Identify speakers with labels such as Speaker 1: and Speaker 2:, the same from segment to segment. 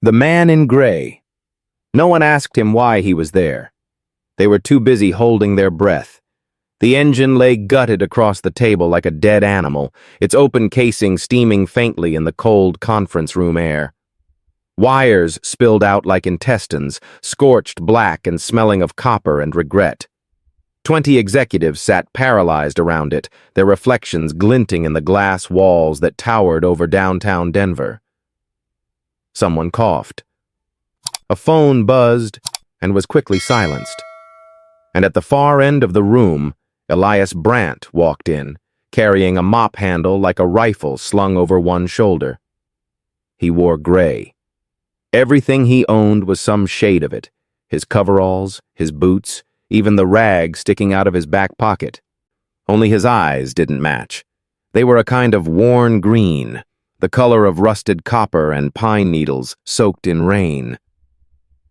Speaker 1: The man in gray. No one asked him why he was there. They were too busy holding their breath. The engine lay gutted across the table like a dead animal, its open casing steaming faintly in the cold conference room air. Wires spilled out like intestines, scorched black and smelling of copper and regret. 20 executives sat paralyzed around it, their reflections glinting in the glass walls that towered over downtown Denver. Someone coughed. A phone buzzed and was quickly silenced. And at the far end of the room, Elias Brandt walked in, carrying a mop handle like a rifle slung over one shoulder. He wore gray. Everything he owned was some shade of it, his coveralls, his boots, even the rag sticking out of his back pocket. Only his eyes didn't match. They were a kind of worn green, the color of rusted copper and pine needles soaked in rain.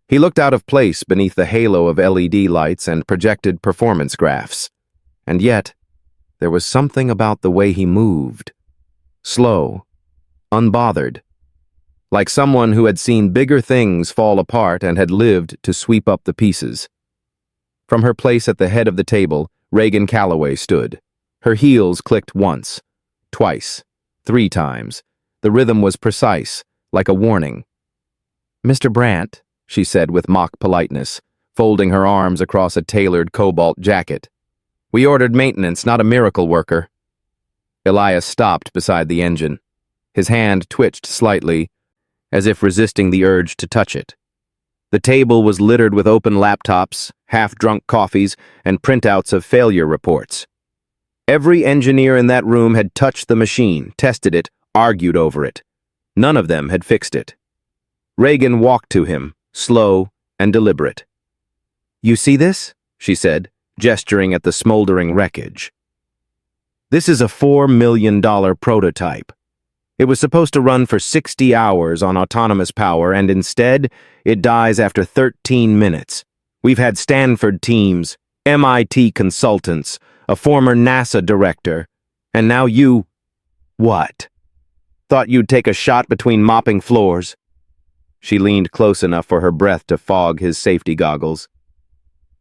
Speaker 1: He looked out of place beneath the halo of LED lights and projected performance graphs. And yet, there was something about the way he moved. Slow, unbothered. Like someone who had seen bigger things fall apart and had lived to sweep up the pieces. From her place at the head of the table, Reagan Calloway stood. Her heels clicked once, twice, 3 times. The rhythm was precise, like a warning. "Mr. Brandt," she said with mock politeness, folding her arms across a tailored cobalt jacket. "We ordered maintenance, not a miracle worker." Elias stopped beside the engine. His hand twitched slightly, as if resisting the urge to touch it. The table was littered with open laptops, half-drunk coffees, and printouts of failure reports. Every engineer in that room had touched the machine, tested it, argued over it. None of them had fixed it. Reagan walked to him, slow and deliberate. "You see this?" she said, gesturing at the smoldering wreckage. "This is a $4 million prototype. It was supposed to run for 60 hours on autonomous power, and instead, it dies after 13 minutes. We've had Stanford teams, MIT consultants, a former NASA director, and now you... What? Thought you'd take a shot between mopping floors?" She leaned close enough for her breath to fog his safety goggles.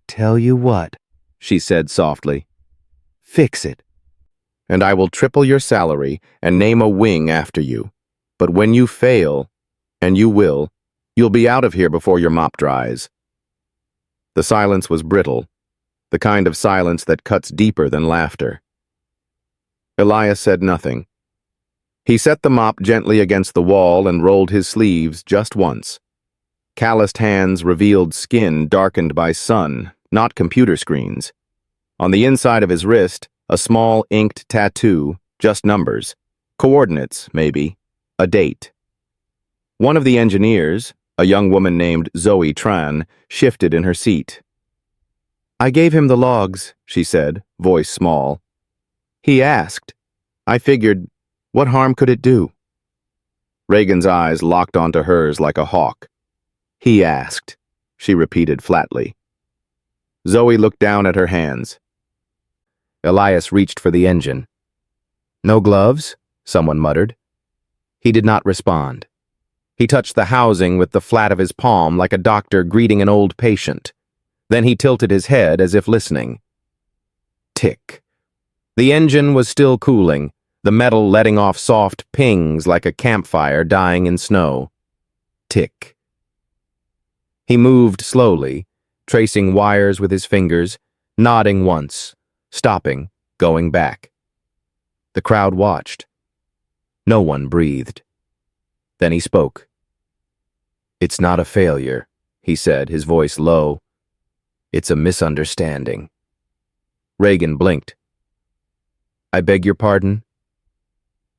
Speaker 1: "Tell you what," she said softly. "Fix it. And I will triple your salary and name a wing after you. But when you fail, and you will, you'll be out of here before your mop dries." The silence was brittle, the kind of silence that cuts deeper than laughter. Elias said nothing. He set the mop gently against the wall and rolled his sleeves just once. Calloused hands revealed skin darkened by sun, not computer screens. On the inside of his wrist, a small inked tattoo, just numbers. Coordinates, maybe. A date. One of the engineers, a young woman named Zoe Tran, shifted in her seat. "I gave him the logs," she said, voice small. "He asked. I figured, what harm could it do?" Reagan's eyes locked onto hers like a hawk. "He asked," she repeated flatly. Zoe looked down at her hands. Elias reached for the engine. "No gloves?" someone muttered. He did not respond. He touched the housing with the flat of his palm like a doctor greeting an old patient. Then he tilted his head as if listening. Tick. The engine was still cooling, the metal letting off soft pings like a campfire dying in snow. Tick. He moved slowly, tracing wires with his fingers, nodding once, stopping, going back. The crowd watched. No one breathed. Then he spoke. "It's not a failure," he said, his voice low. "It's a misunderstanding." Reagan blinked. "I beg your pardon?"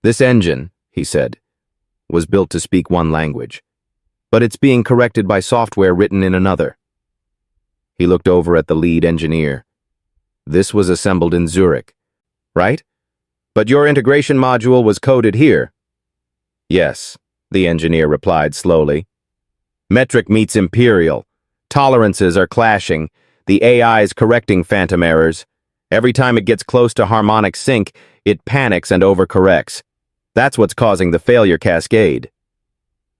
Speaker 1: "This engine," he said, "was built to speak one language, but it's being corrected by software written in another." He looked over at the lead engineer. "This was assembled in Zurich, right? But your integration module was coded here." "Yes," the engineer replied slowly. "Metric meets imperial. Tolerances are clashing. The AI's correcting phantom errors. Every time it gets close to harmonic sync, it panics and overcorrects. That's what's causing the failure cascade."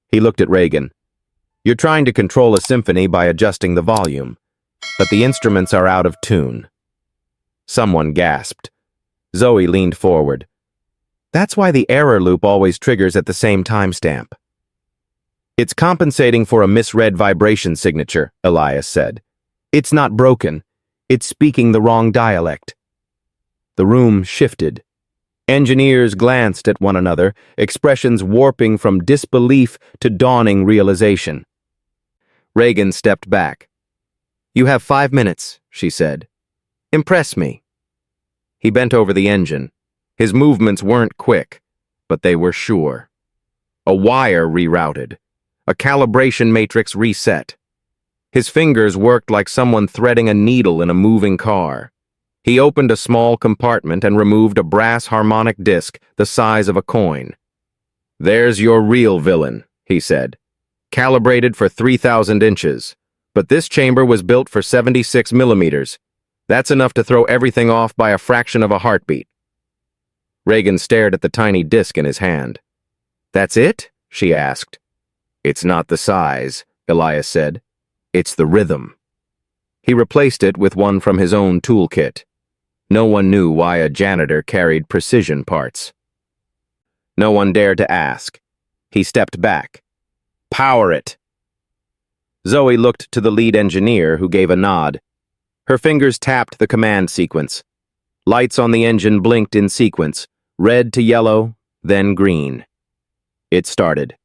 Speaker 1: He looked at Reagan. You're trying to control a symphony by adjusting the volume, but the instruments are out of tune. Someone gasped. Zoe leaned forward. That's why the error loop always triggers at the same timestamp. It's compensating for a misread vibration signature, Elias said. It's not broken. It's speaking the wrong dialect. The room shifted. Engineers glanced at one another, expressions warping from disbelief to dawning realization. Reagan stepped back. You have 5 minutes, she said. Impress me. He bent over the engine. His movements weren't quick, but they were sure. A wire rerouted. A calibration matrix reset. His fingers worked like someone threading a needle in a moving car. He opened a small compartment and removed a brass harmonic disc the size of a coin. There's your real villain, he said. Calibrated for 3,000 inches. But this chamber was built for 76 millimeters. That's enough to throw everything off by a fraction of a heartbeat. Reagan stared at the tiny disc in his hand. That's it? She asked. It's not the size, Elias said. It's the rhythm. He replaced it with one from his own toolkit. No one knew why a janitor carried precision parts. No one dared to ask. He stepped back. Power it! Zoe looked to the lead engineer, who gave a nod. Her fingers tapped the command sequence. Lights on the engine blinked in sequence, red to yellow, then green. It started.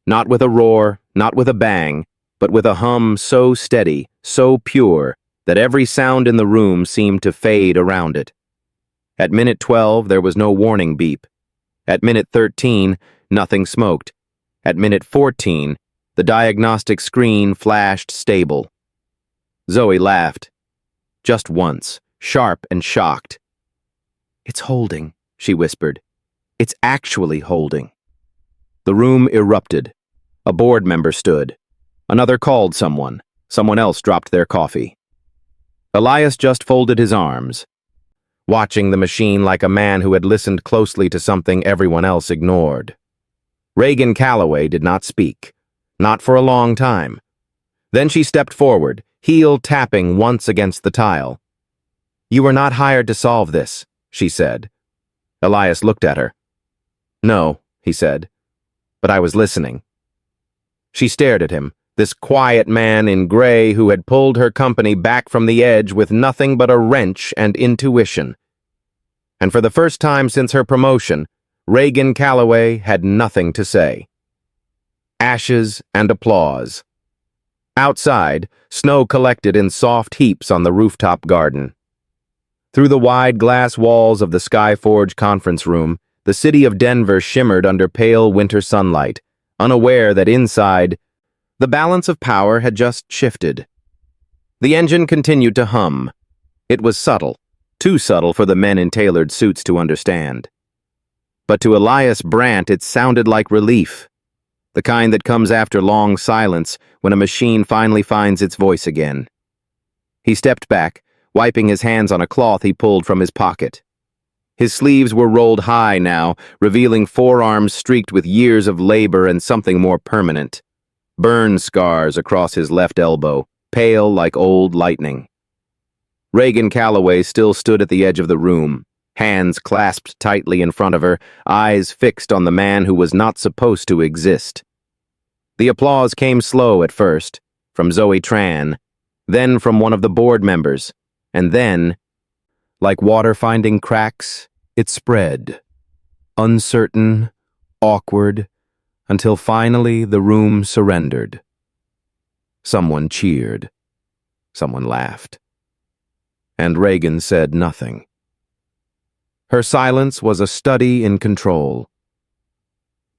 Speaker 1: Not with a roar, not with a bang, but with a hum so steady, so pure, that every sound in the room seemed to fade around it. At minute 12, there was no warning beep. At minute 13, nothing smoked. At minute 14, the diagnostic screen flashed stable. Zoe laughed. Just once, sharp and shocked. It's holding, she whispered. It's actually holding. The room erupted. A board member stood. Another called someone. Someone else dropped their coffee. Elias just folded his arms, watching the machine like a man who had listened closely to something everyone else ignored. Reagan Calloway did not speak. Not for a long time. Then she stepped forward, heel tapping once against the tile. You were not hired to solve this, she said. Elias looked at her. No, he said, but I was listening. She stared at him, this quiet man in gray who had pulled her company back from the edge with nothing but a wrench and intuition. And for the first time since her promotion, Reagan Calloway had nothing to say. Ashes and applause. Outside, snow collected in soft heaps on the rooftop garden. Through the wide glass walls of the Skyforge conference room, the city of Denver shimmered under pale winter sunlight, unaware that inside, the balance of power had just shifted. The engine continued to hum. It was subtle, too subtle for the men in tailored suits to understand. But to Elias Brandt it sounded like relief, the kind that comes after long silence when a machine finally finds its voice again. He stepped back, wiping his hands on a cloth he pulled from his pocket. His sleeves were rolled high now, revealing forearms streaked with years of labor and something more permanent. Burn scars across his left elbow, pale like old lightning. Reagan Calloway still stood at the edge of the room, hands clasped tightly in front of her, eyes fixed on the man who was not supposed to exist. The applause came slow at first, from Zoe Tran, then from one of the board members, and then, like water finding cracks, it spread, uncertain, awkward, until finally the room surrendered. Someone cheered. Someone laughed. And Reagan said nothing. Her silence was a study in control.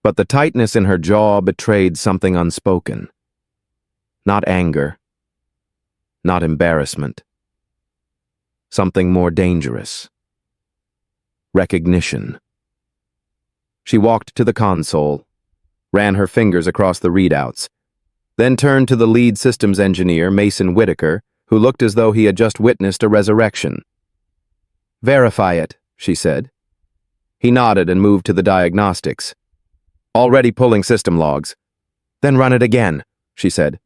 Speaker 1: But the tightness in her jaw betrayed something unspoken. Not anger. Not embarrassment. Something more dangerous. Recognition. She walked to the console, ran her fingers across the readouts, then turned to the lead systems engineer, Mason Whitaker, who looked as though he had just witnessed a resurrection. Verify it, she said. He nodded and moved to the diagnostics. Already pulling system logs. Then run it again. she said.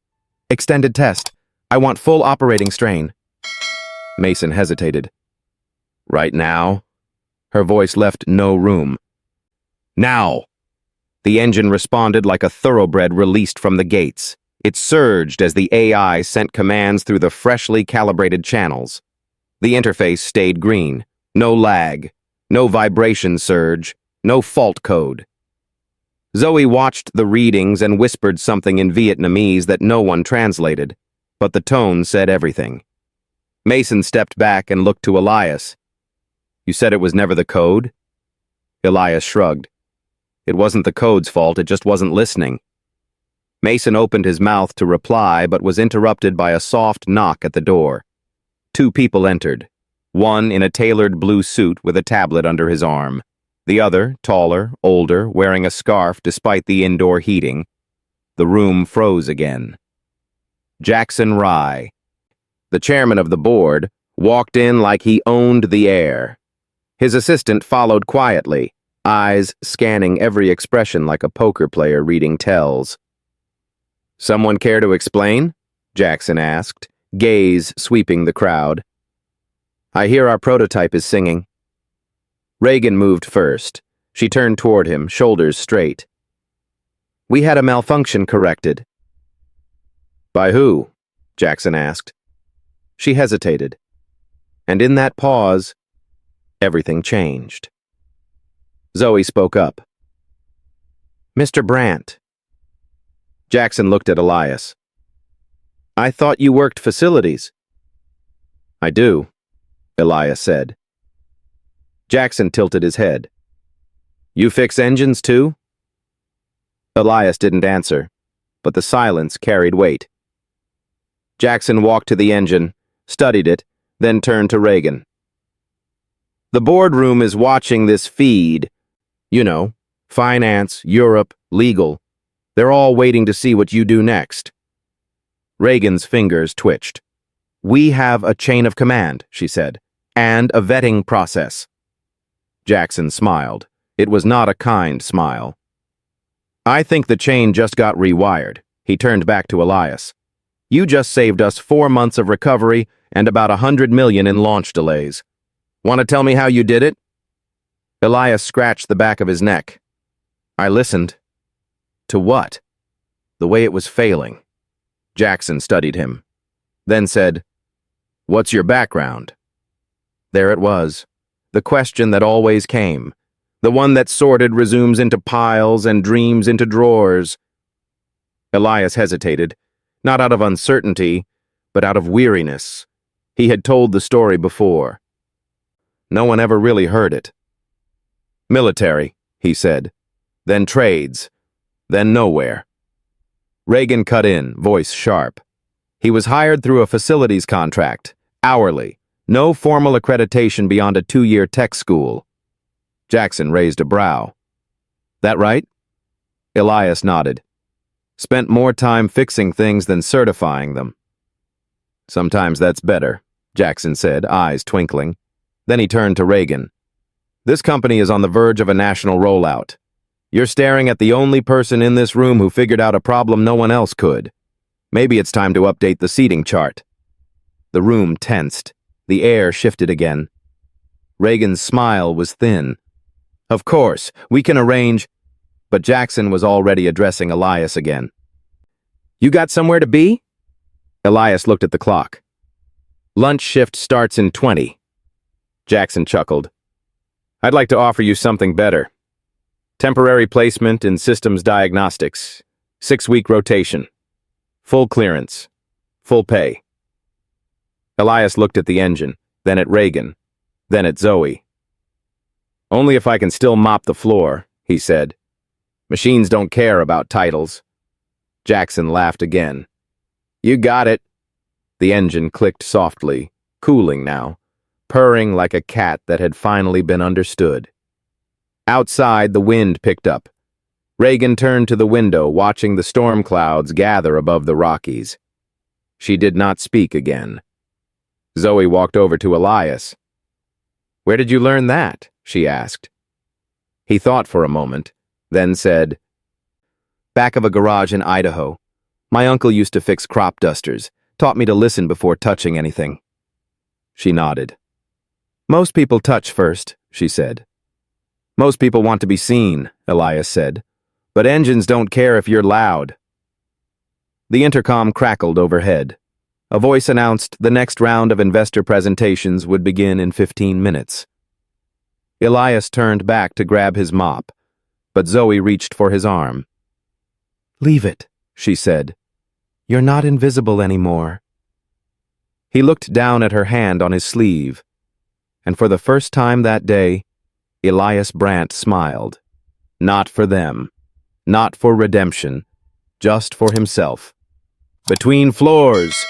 Speaker 1: Extended test. I want full operating strain. Mason hesitated. Right now? Her voice left no room. Now! The engine responded like a thoroughbred released from the gates. It surged as the AI sent commands through the freshly calibrated channels. The interface stayed green. No lag. No vibration surge. No fault code. Zoe watched the readings and whispered something in Vietnamese that no one translated, but the tone said everything. Mason stepped back and looked to Elias. You said it was never the code? Elias shrugged. It wasn't the code's fault, it just wasn't listening. Mason opened his mouth to reply, but was interrupted by a soft knock at the door. 2 people entered, one in a tailored blue suit with a tablet under his arm, the other, taller, older, wearing a scarf despite the indoor heating. The room froze again. Jackson Rye, the chairman of the board, walked in like he owned the air. His assistant followed quietly, eyes scanning every expression like a poker player reading tells. Someone care to explain? Jackson asked, gaze sweeping the crowd. I hear our prototype is singing. Reagan moved first. She turned toward him, shoulders straight. We had a malfunction corrected. By who? Jackson asked. She hesitated. And in that pause, everything changed. Zoe spoke up. Mr. Brandt. Jackson looked at Elias. I thought you worked facilities. I do, Elias said. Jackson tilted his head. You fix engines too? Elias didn't answer, but the silence carried weight. Jackson walked to the engine, studied it, then turned to Reagan. The boardroom is watching this feed. You know, finance, Europe, legal. They're all waiting to see what you do next. Reagan's fingers twitched. We have a chain of command, she said, and a vetting process. Jackson smiled. It was not a kind smile. I think the chain just got rewired. He turned back to Elias. You just saved us 4 months of recovery and about $100 million in launch delays. Want to tell me how you did it? Elias scratched the back of his neck. I listened. To what? The way it was failing. Jackson studied him, then said, What's your background? There it was, the question that always came, the one that sorted resumes into piles and dreams into drawers. Elias hesitated, not out of uncertainty, but out of weariness. He had told the story before. No one ever really heard it. Military, he said, then trades, then nowhere. Reagan cut in, voice sharp. He was hired through a facilities contract, hourly, no formal accreditation beyond a 2-year tech school. Jackson raised a brow. That right? Elias nodded. Spent more time fixing things than certifying them. Sometimes that's better, Jackson said, eyes twinkling. Then he turned to Reagan. This company is on the verge of a national rollout. You're staring at the only person in this room who figured out a problem no one else could. Maybe it's time to update the seating chart. The room tensed. The air shifted again. Reagan's smile was thin. Of course, we can arrange... But Jackson was already addressing Elias again. You got somewhere to be? Elias looked at the clock. Lunch shift starts in 20. Jackson chuckled. I'd like to offer you something better. Temporary placement in systems diagnostics. 6-week rotation. Full clearance. Full pay. Elias looked at the engine, then at Reagan, then at Zoe. Only if I can still mop the floor, he said. Machines don't care about titles. Jackson laughed again. You got it. The engine clicked softly, cooling now, purring like a cat that had finally been understood. Outside, the wind picked up. Reagan turned to the window, watching the storm clouds gather above the Rockies. She did not speak again. Zoe walked over to Elias. Where did you learn that? She asked. He thought for a moment, then said, Back of a garage in Idaho. My uncle used to fix crop dusters, taught me to listen before touching anything. She nodded. Most people touch first, she said. Most people want to be seen, Elias said. But engines don't care if you're loud. The intercom crackled overhead. A voice announced the next round of investor presentations would begin in 15 minutes. Elias turned back to grab his mop, but Zoe reached for his arm. Leave it, she said. You're not invisible anymore. He looked down at her hand on his sleeve, and for the first time that day, Elias Brandt smiled. Not for them, not for redemption, just for himself. Between floors,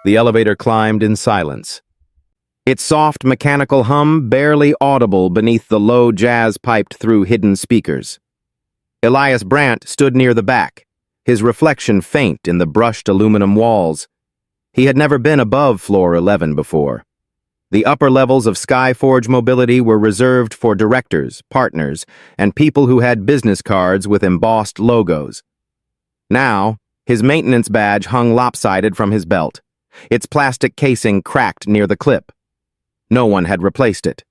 Speaker 1: the elevator climbed in silence. Its soft mechanical hum barely audible beneath the low jazz piped through hidden speakers. Elias Brandt stood near the back, his reflection faint in the brushed aluminum walls. He had never been above floor 11 before. The upper levels of Skyforge Mobility were reserved for directors, partners, and people who had business cards with embossed logos. Now, his maintenance badge hung lopsided from his belt, its plastic casing cracked near the clip. No one had replaced it.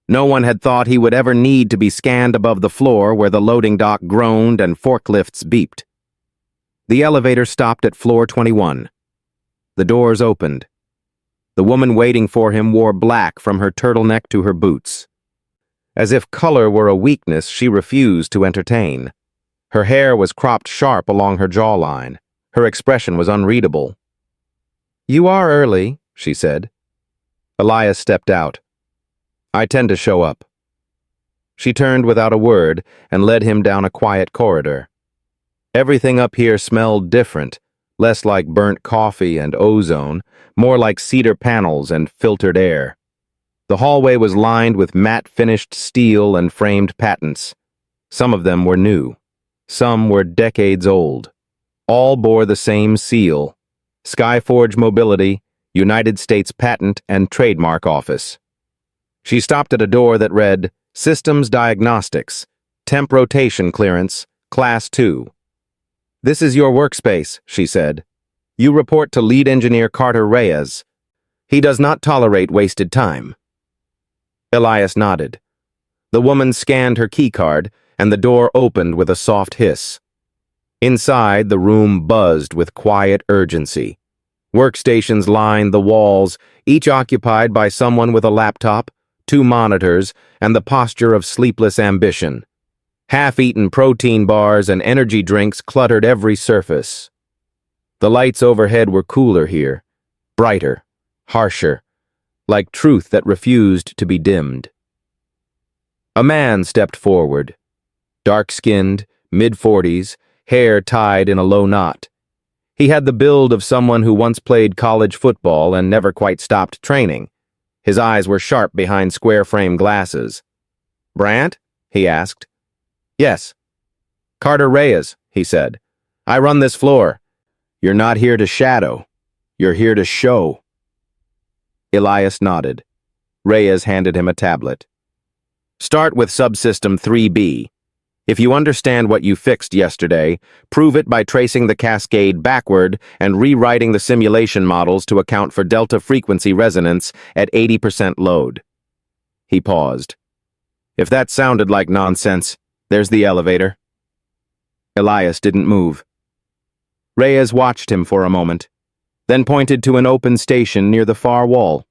Speaker 1: No one had thought he would ever need to be scanned above the floor where the loading dock groaned and forklifts beeped. The elevator stopped at floor 21. The doors opened. The woman waiting for him wore black from her turtleneck to her boots. As if color were a weakness she refused to entertain. Her hair was cropped sharp along her jawline. Her expression was unreadable. You are early, she said. Elias stepped out. I tend to show up. She turned without a word and led him down a quiet corridor. Everything up here smelled different, less like burnt coffee and ozone, more like cedar panels and filtered air. The hallway was lined with matte-finished steel and framed patents. Some of them were new. Some were decades old. All bore the same seal: Skyforge Mobility, United States Patent and Trademark Office. She stopped at a door that read, Systems Diagnostics, Temp Rotation Clearance, Class 2. This is your workspace, she said. You report to lead engineer Carter Reyes. He does not tolerate wasted time. Elias nodded. The woman scanned her keycard, and the door opened with a soft hiss. Inside, the room buzzed with quiet urgency. Workstations lined the walls, each occupied by someone with a laptop, 2 monitors, and the posture of sleepless ambition. Half-eaten protein bars and energy drinks cluttered every surface. The lights overhead were cooler here, brighter, harsher, like truth that refused to be dimmed. A man stepped forward, dark-skinned, mid-40s, hair tied in a low knot. He had the build of someone who once played college football and never quite stopped training. His eyes were sharp behind square-frame glasses. Brandt? He asked. Yes. Carter Reyes, he said. I run this floor. You're not here to shadow. You're here to show. Elias nodded. Reyes handed him a tablet. Start with subsystem 3B. If you understand what you fixed yesterday, prove it by tracing the cascade backward and rewriting the simulation models to account for delta frequency resonance at 80% load. He paused. If that sounded like nonsense, there's the elevator. Elias didn't move. Reyes watched him for a moment, then pointed to an open station near the far wall.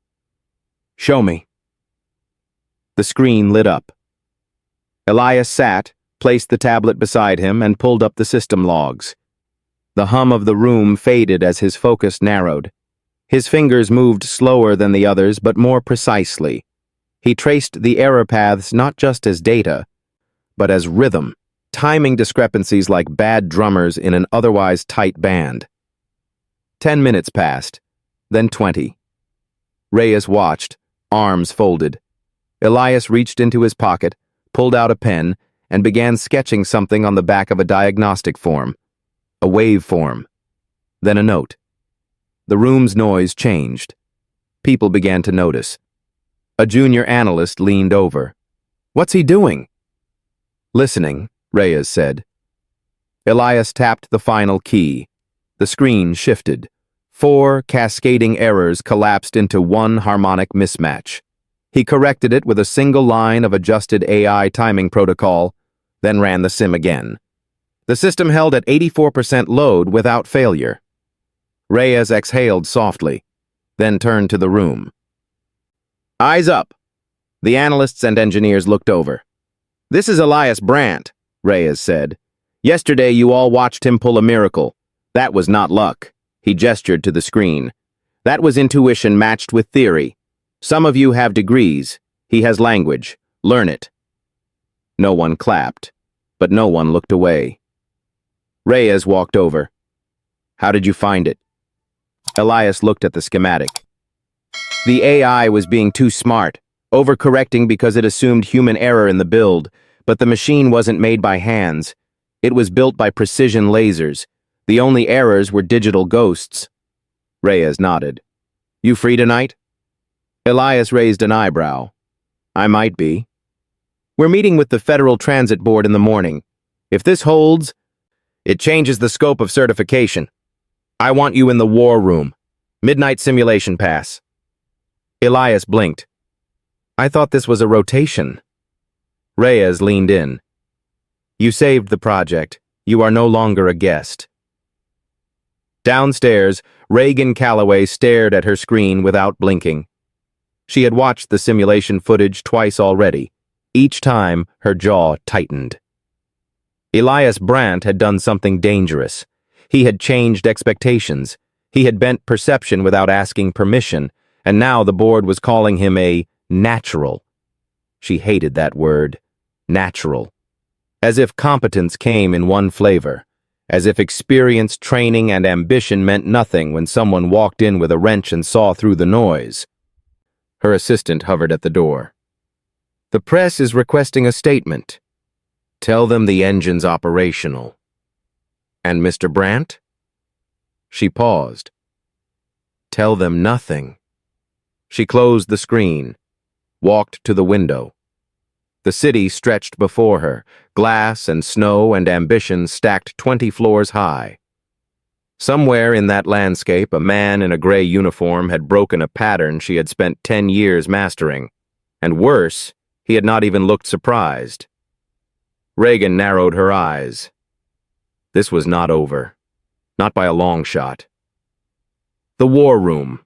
Speaker 1: Show me. The screen lit up. Elias sat, placed the tablet beside him, and pulled up the system logs. The hum of the room faded as his focus narrowed. His fingers moved slower than the others, but more precisely. He traced the error paths not just as data, but as rhythm, timing discrepancies like bad drummers in an otherwise tight band. 10 minutes passed, then 20. Reyes watched, arms folded. Elias reached into his pocket, pulled out a pen, and began sketching something on the back of a diagnostic form. A waveform. Then a note. The room's noise changed. People began to notice. A junior analyst leaned over. What's he doing? Listening, Reyes said. Elias tapped the final key. The screen shifted. 4 cascading errors collapsed into one harmonic mismatch. He corrected it with a single line of adjusted AI timing protocol, then ran the sim again. The system held at 84% load without failure. Reyes exhaled softly, then turned to the room. Eyes up. The analysts and engineers looked over. This is Elias Brandt, Reyes said. Yesterday you all watched him pull a miracle. That was not luck. He gestured to the screen. That was intuition matched with theory. Some of you have degrees. He has language. Learn it. No one clapped, but no one looked away. Reyes walked over. How did you find it? Elias looked at the schematic. The AI was being too smart, overcorrecting because it assumed human error in the build, but the machine wasn't made by hands. It was built by precision lasers. The only errors were digital ghosts. Reyes nodded. You free tonight? Elias raised an eyebrow. I might be. We're meeting with the Federal Transit Board in the morning. If this holds, it changes the scope of certification. I want you in the war room. Midnight simulation pass. Elias blinked. I thought this was a rotation. Reyes leaned in. You saved the project. You are no longer a guest. Downstairs, Reagan Calloway stared at her screen without blinking. She had watched the simulation footage twice already. Each time, her jaw tightened. Elias Brandt had done something dangerous. He had changed expectations. He had bent perception without asking permission, and now the board was calling him a natural. She hated that word, natural. As if competence came in one flavor. As if experience, training, and ambition meant nothing when someone walked in with a wrench and saw through the noise. Her assistant hovered at the door. The press is requesting a statement. Tell them the engine's operational. And Mr. Brandt? She paused. Tell them nothing. She closed the screen, walked to the window. The city stretched before her, glass and snow and ambition stacked 20 floors high. Somewhere in that landscape, a man in a gray uniform had broken a pattern she had spent 10 years mastering. And worse, he had not even looked surprised. Reagan narrowed her eyes. This was not over. Not by a long shot. The war room.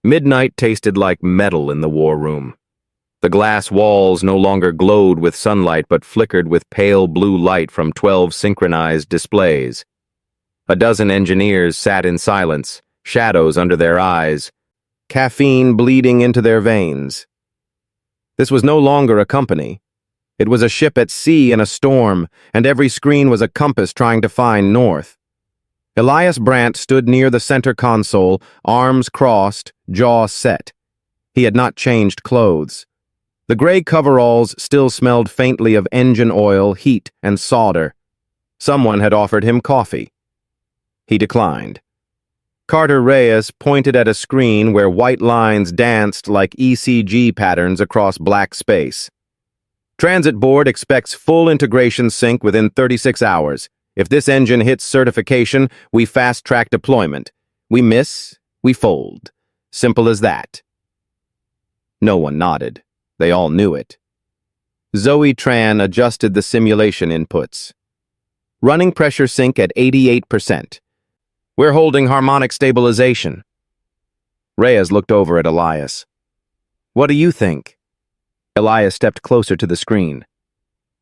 Speaker 1: Midnight tasted like metal in the war room. The glass walls no longer glowed with sunlight but flickered with pale blue light from 12 synchronized displays. A dozen engineers sat in silence, shadows under their eyes, caffeine bleeding into their veins. This was no longer a company. It was a ship at sea in a storm, and every screen was a compass trying to find north. Elias Brandt stood near the center console, arms crossed, jaw set. He had not changed clothes. The gray coveralls still smelled faintly of engine oil, heat, and solder. Someone had offered him coffee. He declined. Carter Reyes pointed at a screen where white lines danced like ECG patterns across black space. Transit Board expects full integration sync within 36 hours. If this engine hits certification, we fast-track deployment. We miss, we fold. Simple as that. No one nodded. They all knew it. Zoe Tran adjusted the simulation inputs. Running pressure sync at 88%. We're holding harmonic stabilization. Reyes looked over at Elias. What do you think? Elias stepped closer to the screen.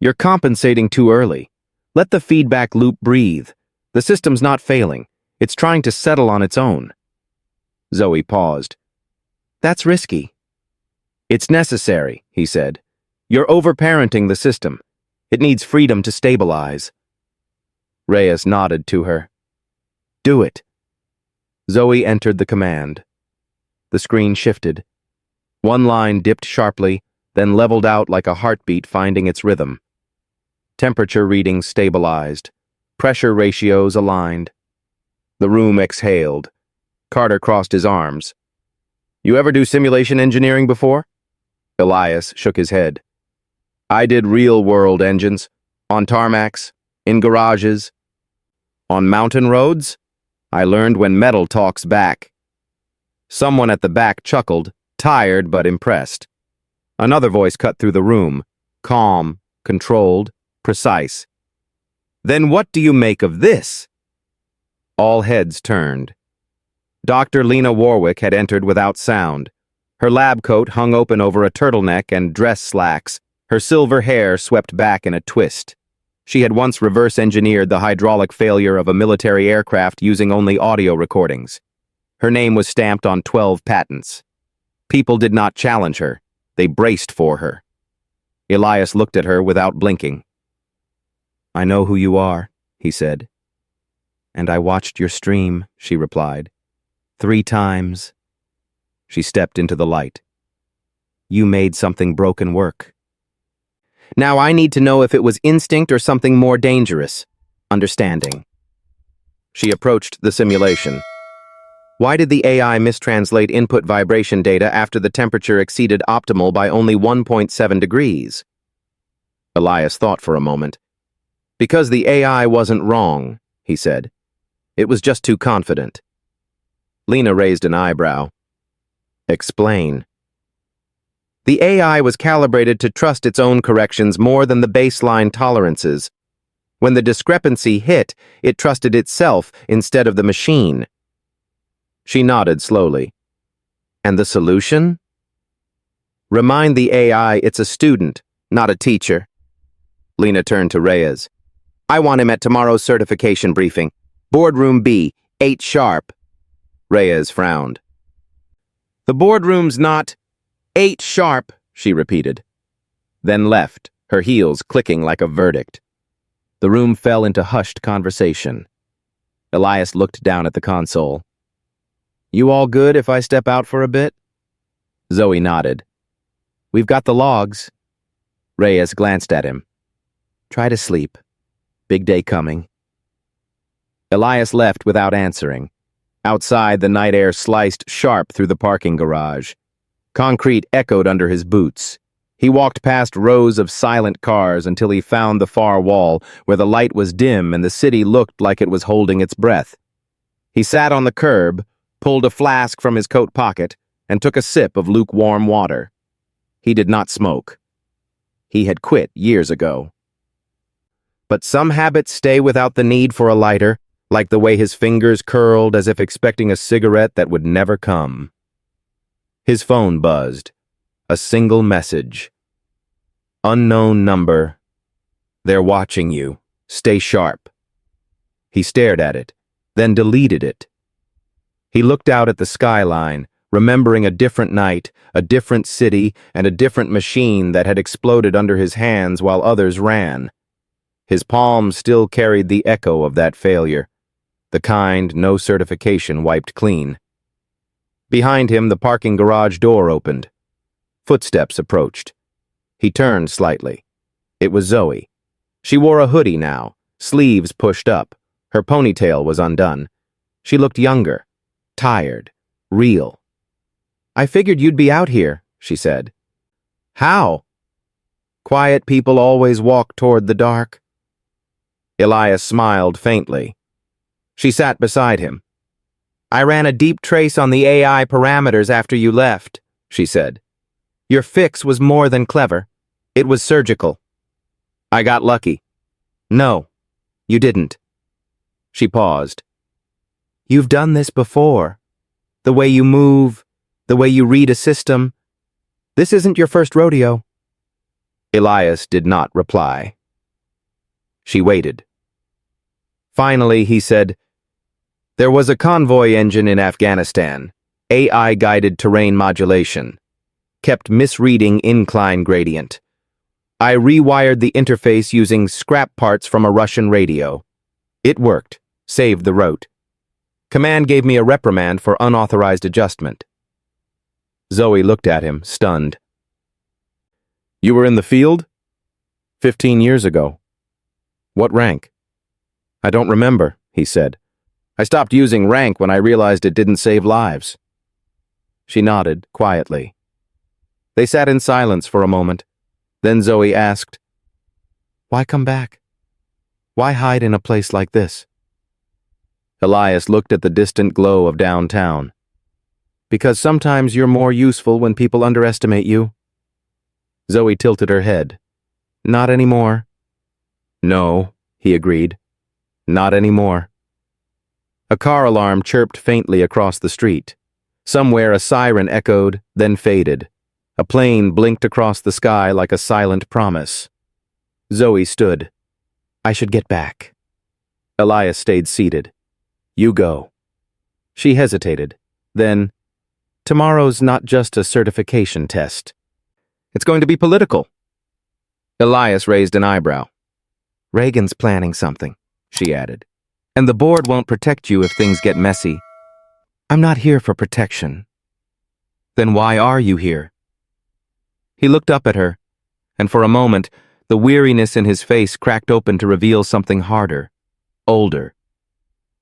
Speaker 1: You're compensating too early. Let the feedback loop breathe. The system's not failing. It's trying to settle on its own. Zoe paused. That's risky. It's necessary, he said. You're overparenting the system. It needs freedom to stabilize. Reyes nodded to her. Do it. Zoe entered the command. The screen shifted. One line dipped sharply, then leveled out like a heartbeat finding its rhythm. Temperature readings stabilized. Pressure ratios aligned. The room exhaled. Carter crossed his arms. You ever do simulation engineering before? Elias shook his head. I did real-world engines. On tarmacs. In garages. On mountain roads? I learned when metal talks back. Someone at the back chuckled, tired but impressed. Another voice cut through the room, calm, controlled, precise. Then what do you make of this? All heads turned. Dr. Lena Warwick had entered without sound. Her lab coat hung open over a turtleneck and dress slacks, her silver hair swept back in a twist. She had once reverse-engineered the hydraulic failure of a military aircraft using only audio recordings. Her name was stamped on 12 patents. People did not challenge her. They braced for her. Elias looked at her without blinking. "I know who you are," he said. "And I watched your stream," she replied. 3 times. She stepped into the light. "You made something broken work. Now I need to know if it was instinct or something more dangerous. Understanding." She approached the simulation. Why did the AI mistranslate input vibration data after the temperature exceeded optimal by only 1.7 degrees? Elias thought for a moment. Because the AI wasn't wrong, he said. It was just too confident. Lena raised an eyebrow. Explain. The AI was calibrated to trust its own corrections more than the baseline tolerances. When the discrepancy hit, it trusted itself instead of the machine. She nodded slowly. And the solution? Remind the AI it's a student, not a teacher. Lena turned to Reyes. I want him at tomorrow's certification briefing. Boardroom B, 8 sharp. Reyes frowned. The boardroom's not 8 sharp, she repeated. Then left, her heels clicking like a verdict. The room fell into hushed conversation. Elias looked down at the console. You all good if I step out for a bit? Zoe nodded. We've got the logs. Reyes glanced at him. Try to sleep. Big day coming. Elias left without answering. Outside, the night air sliced sharp through the parking garage. Concrete echoed under his boots. He walked past rows of silent cars until he found the far wall, where the light was dim and the city looked like it was holding its breath. He sat on the curb, pulled a flask from his coat pocket, and took a sip of lukewarm water. He did not smoke. He had quit years ago. But some habits stay without the need for a lighter, like the way his fingers curled as if expecting a cigarette that would never come. His phone buzzed. A single message. Unknown number. They're watching you. Stay sharp. He stared at it, then deleted it. He looked out at the skyline, remembering a different night, a different city, and a different machine that had exploded under his hands while others ran. His palms still carried the echo of that failure, the kind no certification wiped clean. Behind him, the parking garage door opened. Footsteps approached. He turned slightly. It was Zoe. She wore a hoodie now, sleeves pushed up. Her ponytail was undone. She looked younger, tired, real. I figured you'd be out here, she said. How? Quiet people always walk toward the dark. Elias smiled faintly. She sat beside him. I ran a deep trace on the AI parameters after you left, she said. Your fix was more than clever. It was surgical. I got lucky. No, you didn't. She paused. You've done this before. The way you move, the way you read a system. This isn't your first rodeo. Elias did not reply. She waited. Finally, he said, There was a convoy engine in Afghanistan, AI-guided terrain modulation, kept misreading incline gradient. I rewired the interface using scrap parts from a Russian radio. It worked, saved the route. Command gave me a reprimand for unauthorized adjustment. Zoe looked at him, stunned. You were in the field? 15 years ago. What rank? I don't remember, he said. I stopped using rank when I realized it didn't save lives. She nodded, quietly. They sat in silence for a moment. Then Zoe asked, Why come back? Why hide in a place like this? Elias looked at the distant glow of downtown. Because sometimes you're more useful when people underestimate you. Zoe tilted her head. Not anymore. No, he agreed. Not anymore. A car alarm chirped faintly across the street. Somewhere a siren echoed, then faded. A plane blinked across the sky like a silent promise. Zoe stood. I should get back. Elias stayed seated. You go. She hesitated. Then, tomorrow's not just a certification test. It's going to be political. Elias raised an eyebrow. Reagan's planning something, she added. And the board won't protect you if things get messy. I'm not here for protection. Then why are you here? He looked up at her, and for a moment, the weariness in his face cracked open to reveal something harder, older.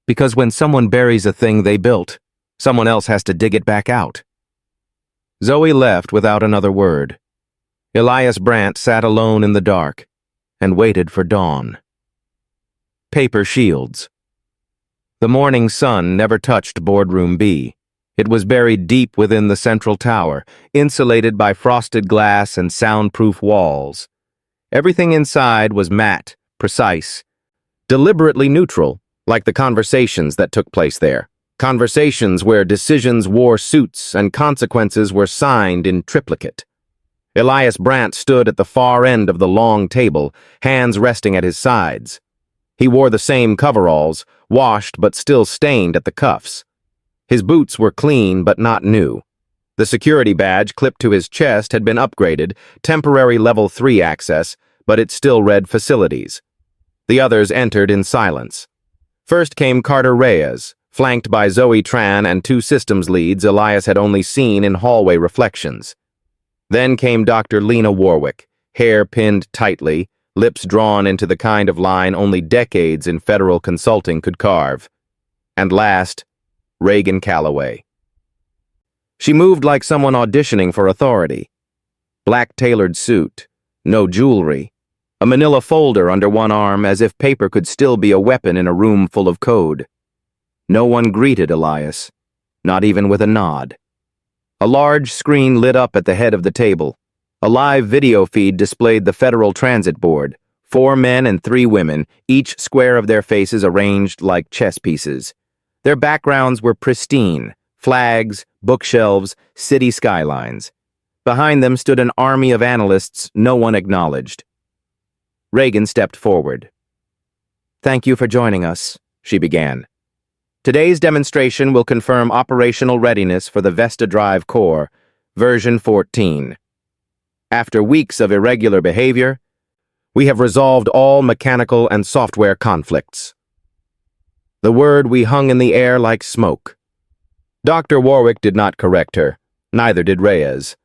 Speaker 1: Because when someone buries a thing they built, someone else has to dig it back out. Zoe left without another word. Elias Brandt sat alone in the dark and waited for dawn. Paper shields. The morning sun never touched Boardroom B. It was buried deep within the central tower, insulated by frosted glass and soundproof walls. Everything inside was matte, precise, deliberately neutral, like the conversations that took place there. Conversations where decisions wore suits and consequences were signed in triplicate. Elias Brandt stood at the far end of the long table, hands resting at his sides. He wore the same coveralls, washed but still stained at the cuffs. His boots were clean but not new. The security badge clipped to his chest had been upgraded, temporary level 3 access, but it still read facilities. The others entered in silence. First came Carter Reyes, flanked by Zoe Tran and 2 systems leads Elias had only seen in hallway reflections. Then came Dr. Lena Warwick, hair pinned tightly, lips drawn into the kind of line only decades in federal consulting could carve. And last, Reagan Calloway. She moved like someone auditioning for authority. Black tailored suit, no jewelry, a manila folder under one arm as if paper could still be a weapon in a room full of code. No one greeted Elias, not even with a nod. A large screen lit up at the head of the table. A live video feed displayed the Federal Transit Board, 4 men and 3 women, each square of their faces arranged like chess pieces. Their backgrounds were pristine, flags, bookshelves, city skylines. Behind them stood an army of analysts no one acknowledged. Reagan stepped forward. Thank you for joining us, she began. Today's demonstration will confirm operational readiness for the Vesta Drive Core, version 14. After weeks of irregular behavior, we have resolved all mechanical and software conflicts. The word we hung in the air like smoke. Dr. Warwick did not correct her, neither did Reyes.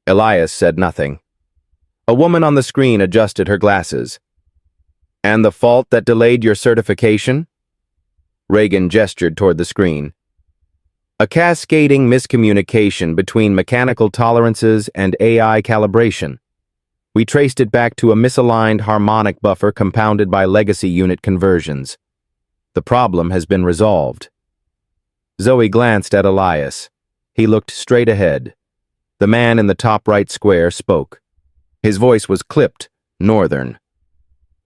Speaker 1: Elias said nothing. A woman on the screen adjusted her glasses. And the fault that delayed your certification? Reagan gestured toward the screen. A cascading miscommunication between mechanical tolerances and AI calibration. We traced it back to a misaligned harmonic buffer compounded by legacy unit conversions. The problem has been resolved. Zoe glanced at Elias. He looked straight ahead. The man in the top right square spoke. His voice was clipped, northern.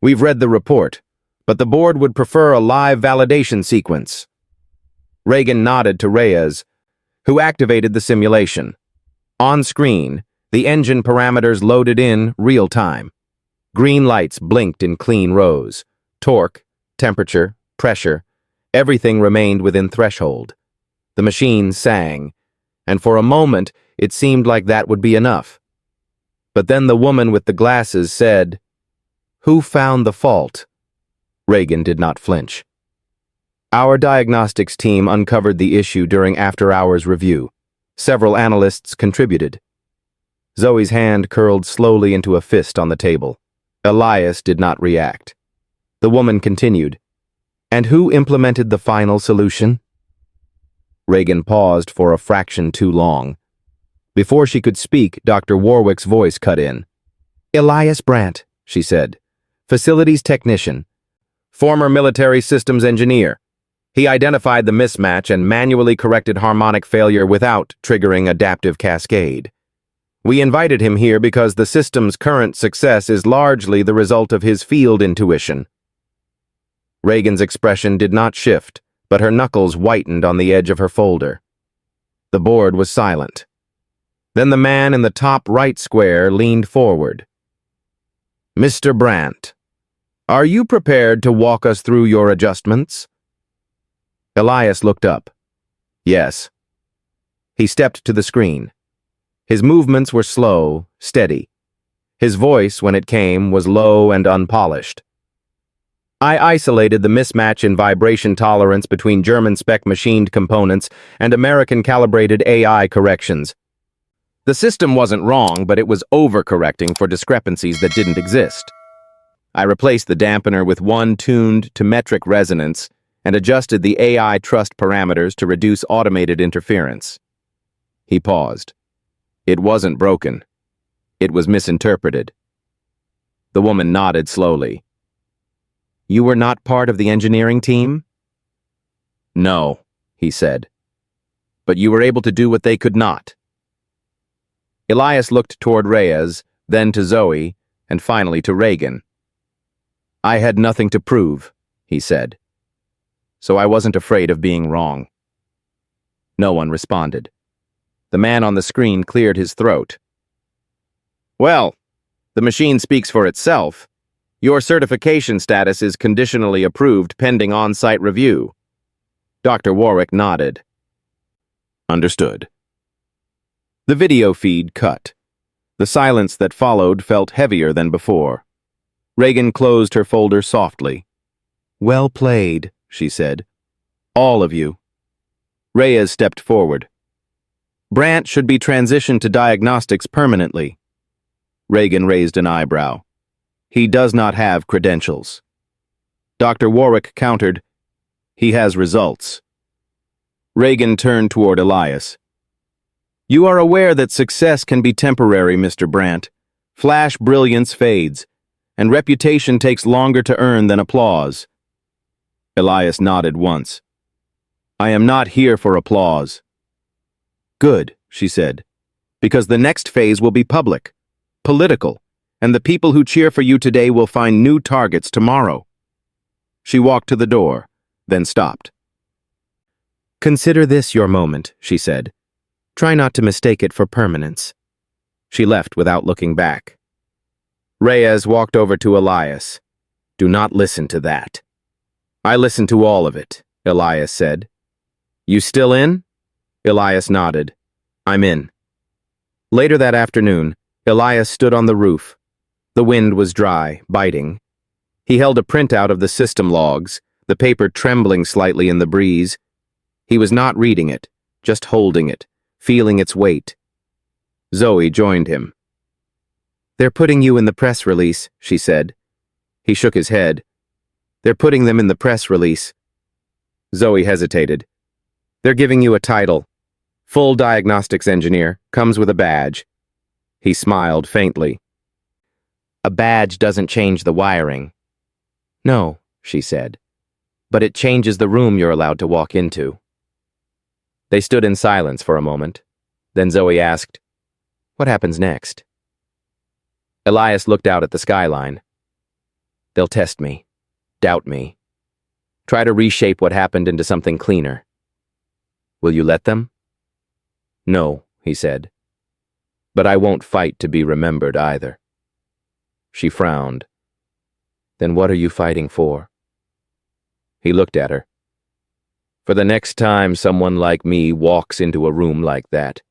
Speaker 1: We've read the report, but the board would prefer a live validation sequence. Reagan nodded to Reyes, who activated the simulation. On screen, the engine parameters loaded in real time. Green lights blinked in clean rows. Torque, temperature, pressure, everything remained within threshold. The machine sang, and for a moment it seemed like that would be enough. But then the woman with the glasses said, "Who found the fault?" Reagan did not flinch. Our diagnostics team uncovered the issue during after-hours review. Several analysts contributed. Zoe's hand curled slowly into a fist on the table. Elias did not react. The woman continued, "And who implemented the final solution?" Reagan paused for a fraction too long. Before she could speak, Dr. Warwick's voice cut in. "Elias Brandt," she said, "facilities technician, former military systems engineer. He identified the mismatch and manually corrected harmonic failure without triggering adaptive cascade. We invited him here because the system's current success is largely the result of his field intuition. Reagan's expression did not shift, but her knuckles whitened on the edge of her folder. The board was silent. Then the man in the top right square leaned forward. "Mr. Brandt, are you prepared to walk us through your adjustments?" Elias looked up. Yes. He stepped to the screen. His movements were slow, steady. His voice, when it came, was low and unpolished. I isolated the mismatch in vibration tolerance between German-spec machined components and American-calibrated AI corrections. The system wasn't wrong, but it was overcorrecting for discrepancies that didn't exist. I replaced the dampener with one tuned to metric resonance and adjusted the AI trust parameters to reduce automated interference. He paused. It wasn't broken. It was misinterpreted. The woman nodded slowly. "You were not part of the engineering team?" "No," he said. "But you were able to do what they could not." Elias looked toward Reyes, then to Zoe, and finally to Reagan. "I had nothing to prove," he said. "So I wasn't afraid of being wrong." No one responded. The man on the screen cleared his throat. "Well, the machine speaks for itself. Your certification status is conditionally approved pending on-site review." Dr. Warwick nodded. "Understood." The video feed cut. The silence that followed felt heavier than before. Reagan closed her folder softly. "Well played," she said. "All of you." Reyes stepped forward. "Brandt should be transitioned to diagnostics permanently." Reagan raised an eyebrow. "He does not have credentials." Dr. Warwick countered, "He has results." Reagan turned toward Elias. "You are aware that success can be temporary, Mr. Brandt. Flash brilliance fades, and reputation takes longer to earn than applause." Elias nodded once. "I am not here for applause." "Good," she said, "because the next phase will be public, political, and the people who cheer for you today will find new targets tomorrow." She walked to the door, then stopped. "Consider this your moment," she said. "Try not to mistake it for permanence." She left without looking back. Reyes walked over to Elias. "Do not listen to that." "I listened to all of it," Elias said. "You still in?" Elias nodded. "I'm in." Later that afternoon, Elias stood on the roof. The wind was dry, biting. He held a printout of the system logs, the paper trembling slightly in the breeze. He was not reading it, just holding it, feeling its weight. Zoe joined him. "They're putting you in the press release," she said. He shook his head. "They're putting them in the press release." Zoe hesitated. "They're giving you a title. Full diagnostics engineer, comes with a badge." He smiled faintly. "A badge doesn't change the wiring." "No," she said, "but it changes the room you're allowed to walk into." They stood in silence for a moment. Then Zoe asked, "What happens next?" Elias looked out at the skyline. "They'll test me, doubt me, try to reshape what happened into something cleaner. Will you let them?" "No," he said, "but I won't fight to be remembered either." She frowned. "Then what are you fighting for?" He looked at her. "For the next time someone like me walks into a room like that,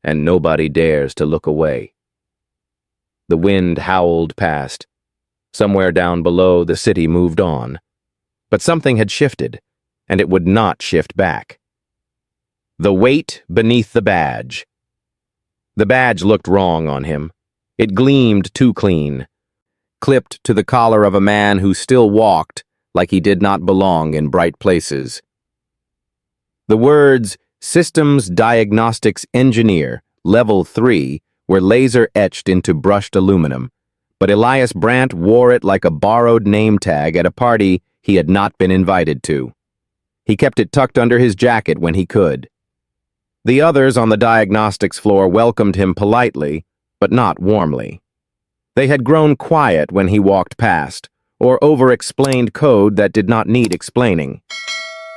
Speaker 1: and nobody dares to look away." The wind howled past. Somewhere down below, the city moved on. But something had shifted, and it would not shift back. The weight beneath the badge. The badge looked wrong on him. It gleamed too clean, clipped to the collar of a man who still walked like he did not belong in bright places. The words, "Systems Diagnostics Engineer, Level 3, were laser-etched into brushed aluminum, but Elias Brandt wore it like a borrowed name tag at a party he had not been invited to. He kept it tucked under his jacket when he could. The others on the diagnostics floor welcomed him politely, but not warmly. They had grown quiet when he walked past, or over-explained code that did not need explaining.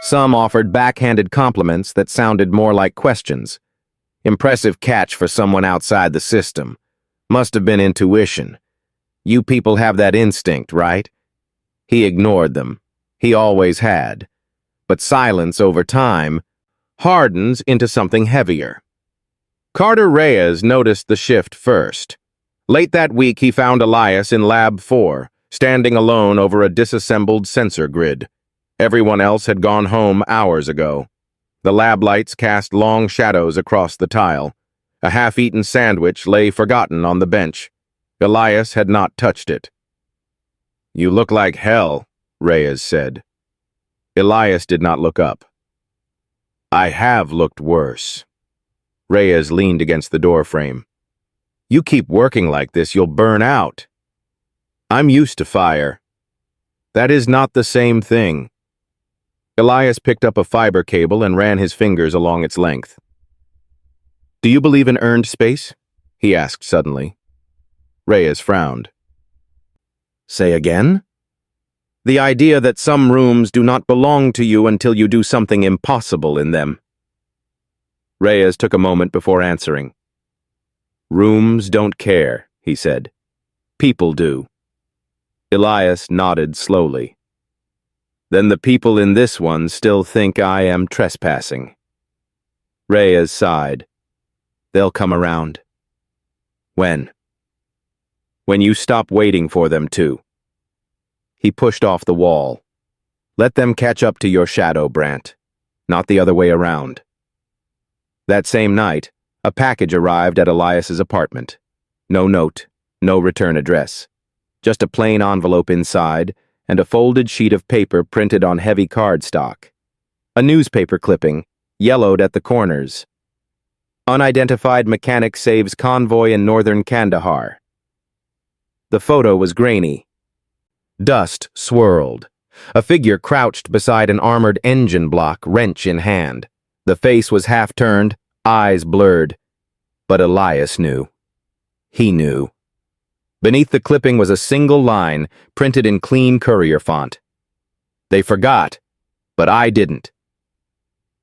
Speaker 1: Some offered backhanded compliments that sounded more like questions. Impressive catch for someone outside the system. Must have been intuition. You people have that instinct, right? He ignored them. He always had. But silence over time hardens into something heavier. Carter Reyes noticed the shift first. Late that week, he found Elias in Lab 4, standing alone over a disassembled sensor grid. Everyone else had gone home hours ago. The lab lights cast long shadows across the tile. A half-eaten sandwich lay forgotten on the bench. Elias had not touched it. "You look like hell," Reyes said. Elias did not look up. "I have looked worse." Reyes leaned against the doorframe. "You keep working like this, you'll burn out." "I'm used to fire." "That is not the same thing." Elias picked up a fiber cable and ran his fingers along its length. "Do you believe in earned space?" he asked suddenly. Reyes frowned. "Say again?" "The idea that some rooms do not belong to you until you do something impossible in them." Reyes took a moment before answering. "Rooms don't care," he said. "People do." Elias nodded slowly. "Then the people in this one still think I am trespassing." Reyes sighed. "They'll come around." "When?" "When you stop waiting for them to." He pushed off the wall. "Let them catch up to your shadow, Brant, not the other way around." That same night, a package arrived at Elias's apartment. No note, no return address. Just a plain envelope inside and a folded sheet of paper printed on heavy cardstock. A newspaper clipping, yellowed at the corners. "Unidentified mechanic saves convoy in northern Kandahar." The photo was grainy. Dust swirled. A figure crouched beside an armored engine block, wrench in hand. The face was half-turned, eyes blurred. But Elias knew. He knew. Beneath the clipping was a single line, printed in clean courier font. "They forgot, but I didn't."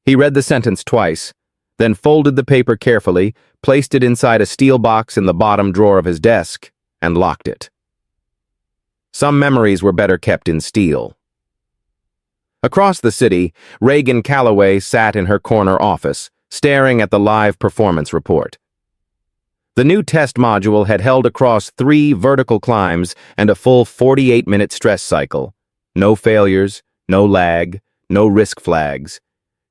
Speaker 1: He read the sentence twice, then folded the paper carefully, placed it inside a steel box in the bottom drawer of his desk, and locked it. Some memories were better kept in steel. Across the city, Reagan Calloway sat in her corner office, staring at the live performance report. The new test module had held across 3 vertical climbs and a full 48-minute stress cycle. No failures, no lag, no risk flags.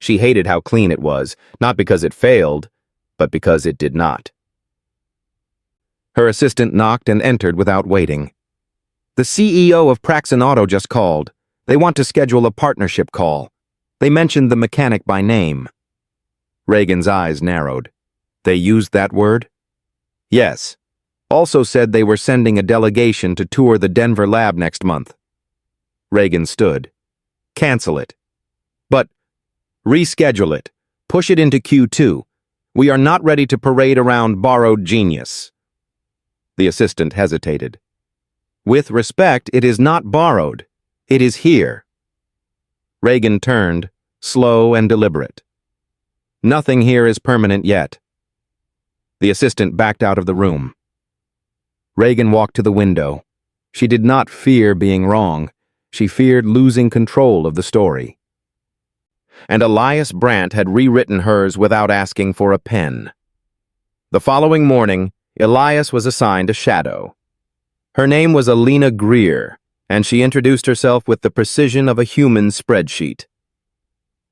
Speaker 1: She hated how clean it was, not because it failed, but because it did not. Her assistant knocked and entered without waiting. "The CEO of Praxon Auto just called. They want to schedule a partnership call. They mentioned the mechanic by name." Reagan's eyes narrowed. "They used that word?" "Yes. Also said they were sending a delegation to tour the Denver lab next month." Reagan stood. "Cancel it." "But reschedule it. Push it into Q2. We are not ready to parade around borrowed genius." The assistant hesitated. "With respect, it is not borrowed. It is here." Reagan turned, slow and deliberate. "Nothing here is permanent yet." The assistant backed out of the room. Reagan walked to the window. She did not fear being wrong. She feared losing control of the story. And Elias Brant had rewritten hers without asking for a pen. The following morning, Elias was assigned a shadow. Her name was Alina Greer, and she introduced herself with the precision of a human spreadsheet.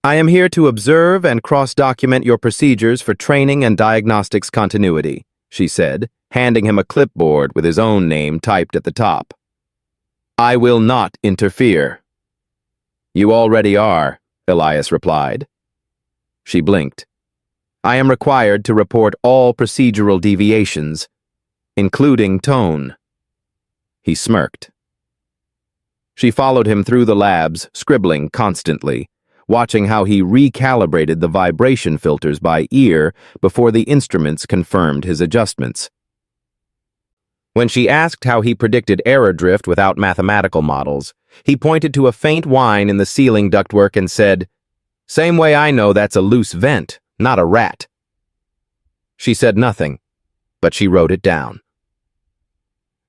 Speaker 1: "I am here to observe and cross-document your procedures for training and diagnostics continuity," she said, handing him a clipboard with his own name typed at the top. "I will not interfere." "You already are," Elias replied. She blinked. "I am required to report all procedural deviations, including tone." He smirked. She followed him through the labs, scribbling constantly. watching how he recalibrated the vibration filters by ear before the instruments confirmed his adjustments. When she asked how he predicted error drift without mathematical models, he pointed to a faint whine in the ceiling ductwork and said, "Same way I know that's a loose vent, not a rat." She said nothing, but she wrote it down.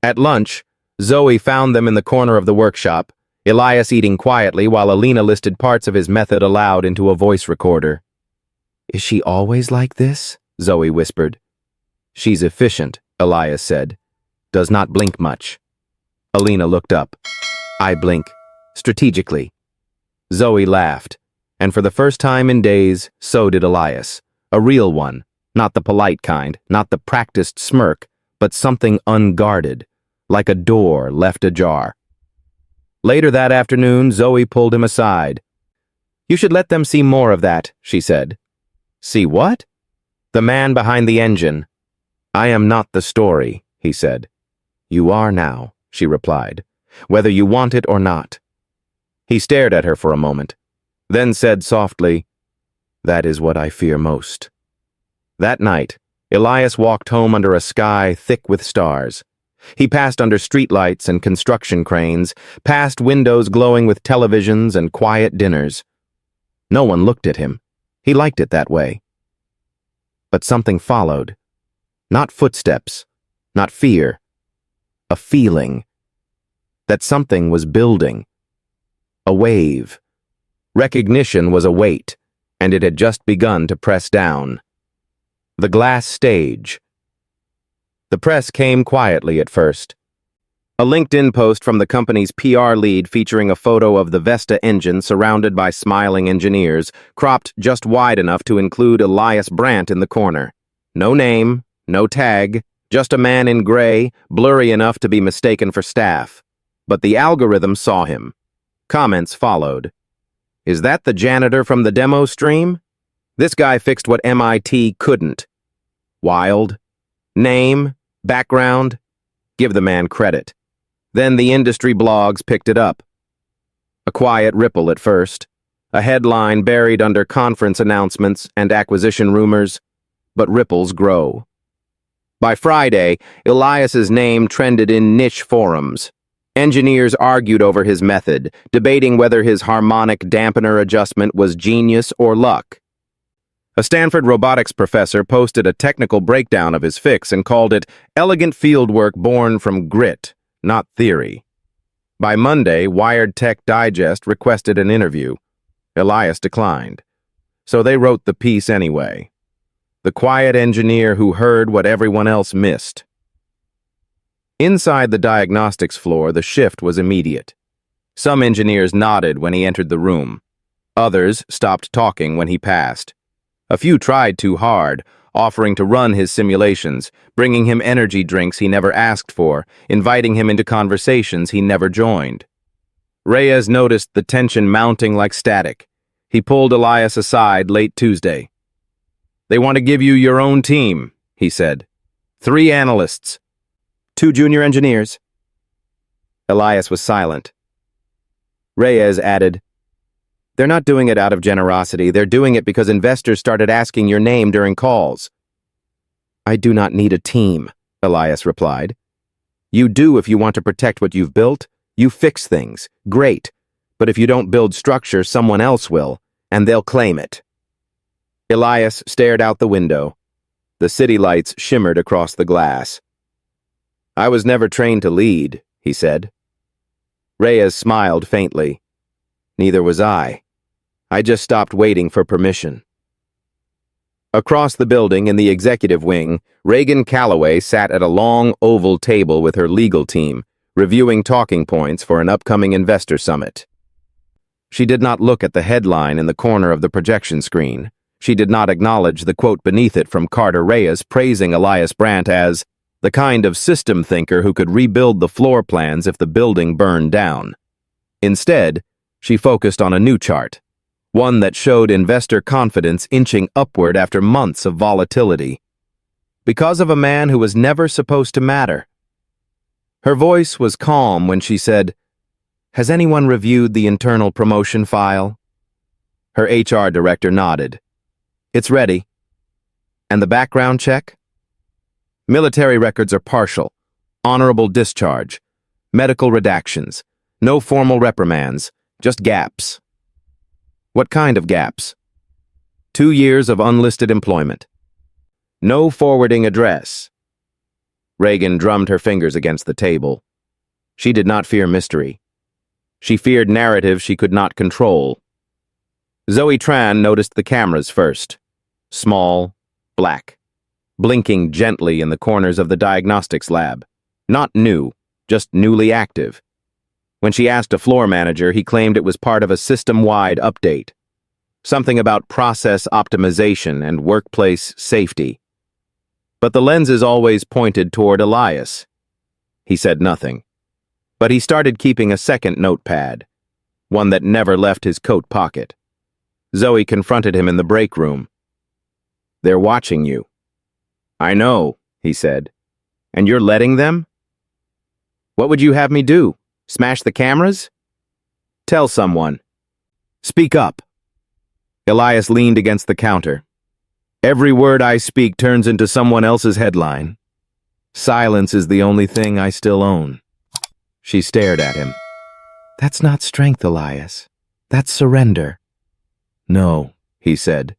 Speaker 1: At lunch, Zoe found them in the corner of the workshop, Elias eating quietly while Alina listed parts of his method aloud into a voice recorder. "Is she always like this?" Zoe whispered. "She's efficient," Elias said. "Does not blink much." Alina looked up. "I blink. Strategically." Zoe laughed, and for the first time in days, so did Elias. A real one, not the polite kind, not the practiced smirk, but something unguarded, like a door left ajar. Later that afternoon, Zoe pulled him aside. "You should let them see more of that," she said. "See what?" "The man behind the engine." "I am not the story," he said. "You are now," she replied, "whether you want it or not." He stared at her for a moment, then said softly, "That is what I fear most." That night, Elias walked home under a sky thick with stars. He passed under streetlights and construction cranes, past windows glowing with televisions and quiet dinners. No one looked at him. He liked it that way. But something followed. Not footsteps, not fear. A feeling that something was building. A wave. Recognition was a weight, and it had just begun to press down. The glass stage. The press came quietly at first. A LinkedIn post from the company's PR lead featuring a photo of the Vesta engine surrounded by smiling engineers, cropped just wide enough to include Elias Brandt in the corner. No name, no tag, just a man in gray, blurry enough to be mistaken for staff. But the algorithm saw him. Comments followed. "Is that the janitor from the demo stream? This guy fixed what MIT couldn't." Wild. Name, background, give the man credit. Then the industry blogs picked it up. A quiet ripple at first, a headline buried under conference announcements and acquisition rumors, but ripples grow. By Friday, Elias's name trended in niche forums. Engineers argued over his method, debating whether his harmonic dampener adjustment was genius or luck. A Stanford robotics professor posted a technical breakdown of his fix and called it elegant fieldwork born from grit, not theory. By Monday, Wired Tech Digest requested an interview. Elias declined. So they wrote the piece anyway. The quiet engineer who heard what everyone else missed. Inside the diagnostics floor, the shift was immediate. Some engineers nodded when he entered the room. Others stopped talking when he passed. A few tried too hard, offering to run his simulations, bringing him energy drinks he never asked for, inviting him into conversations he never joined. Reyes noticed the tension mounting like static. He pulled Elias aside late Tuesday. "They want to give you your own team," he said. 3 analysts. 2 junior engineers." Elias was silent. Reyes added, "They're not doing it out of generosity. They're doing it because investors started asking your name during calls." "I do not need a team," Elias replied. "You do if you want to protect what you've built. You fix things. Great. But if you don't build structure, someone else will, and they'll claim it." Elias stared out the window. The city lights shimmered across the glass. "I was never trained to lead," he said. Reyes smiled faintly. "Neither was I. I just stopped waiting for permission." Across the building in the executive wing, Reagan Calloway sat at a long oval table with her legal team, reviewing talking points for an upcoming investor summit. She did not look at the headline in the corner of the projection screen. She did not acknowledge the quote beneath it from Carter Reyes praising Elias Brandt as the kind of system thinker who could rebuild the floor plans if the building burned down. Instead, she focused on a new chart, one that showed investor confidence inching upward after months of volatility, because of a man who was never supposed to matter. Her voice was calm when she said, "Has anyone reviewed the internal promotion file?" Her HR director nodded. It's ready. And the background check? Military records are partial. Honorable discharge. Medical redactions. No formal reprimands. Just gaps. What kind of gaps? 2 years of unlisted employment. No forwarding address. Reagan drummed her fingers against the table. She did not fear mystery. She feared narrative she could not control. Zoe Tran noticed the cameras first. Small, black, blinking gently in the corners of the diagnostics lab. Not new, just newly active. When she asked a floor manager, he claimed it was part of a system-wide update. Something about process optimization and workplace safety. But the lenses always pointed toward Elias. He said nothing. But he started keeping a second notepad, one that never left his coat pocket. Zoe confronted him in the break room. They're watching you. I know, he said. And you're letting them? What would you have me do? Smash the cameras? Tell someone. Speak up. Elias leaned against the counter. Every word I speak turns into someone else's headline. Silence is the only thing I still own. She stared at him. That's not strength, Elias. That's surrender. No, he said.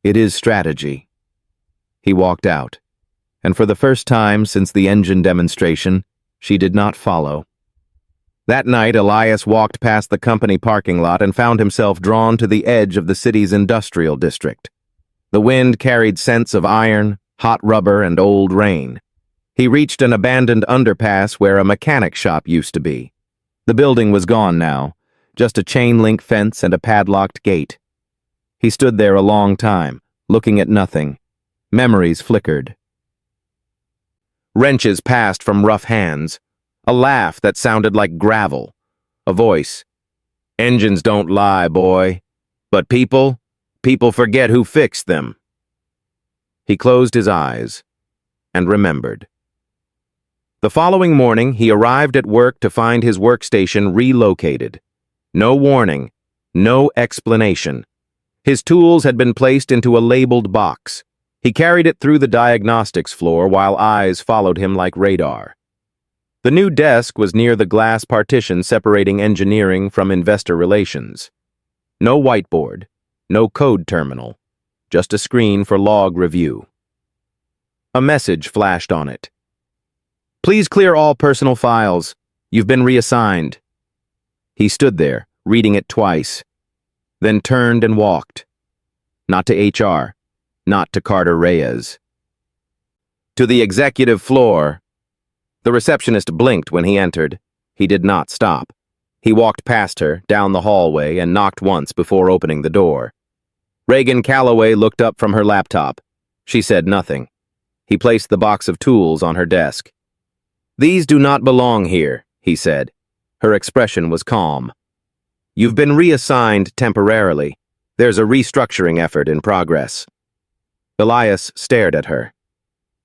Speaker 1: It is strategy. He walked out, and for the first time since the engine demonstration, she did not follow. That night, Elias walked past the company parking lot and found himself drawn to the edge of the city's industrial district. The wind carried scents of iron, hot rubber, and old rain. He reached an abandoned underpass where a mechanic shop used to be. The building was gone now, just a chain-link fence and a padlocked gate. He stood there a long time, looking at nothing. Memories flickered. Wrenches passed from rough hands. A laugh that sounded like gravel. A voice. Engines don't lie, boy. But people forget who fixed them. He closed his eyes and remembered. The following morning, he arrived at work to find his workstation relocated. No warning, no explanation. His tools had been placed into a labeled box. He carried it through the diagnostics floor while eyes followed him like radar. The new desk was near the glass partition separating engineering from investor relations. No whiteboard, no code terminal, just a screen for log review. A message flashed on it. Please clear all personal files. You've been reassigned. He stood there, reading it twice, then turned and walked. Not to HR, not to Carter Reyes. To the executive floor. The receptionist blinked when he entered. He did not stop. He walked past her, down the hallway, and knocked once before opening the door. Reagan Calloway looked up from her laptop. She said nothing. He placed the box of tools on her desk. These do not belong here, he said. Her expression was calm. You've been reassigned temporarily. There's a restructuring effort in progress. Elias stared at her.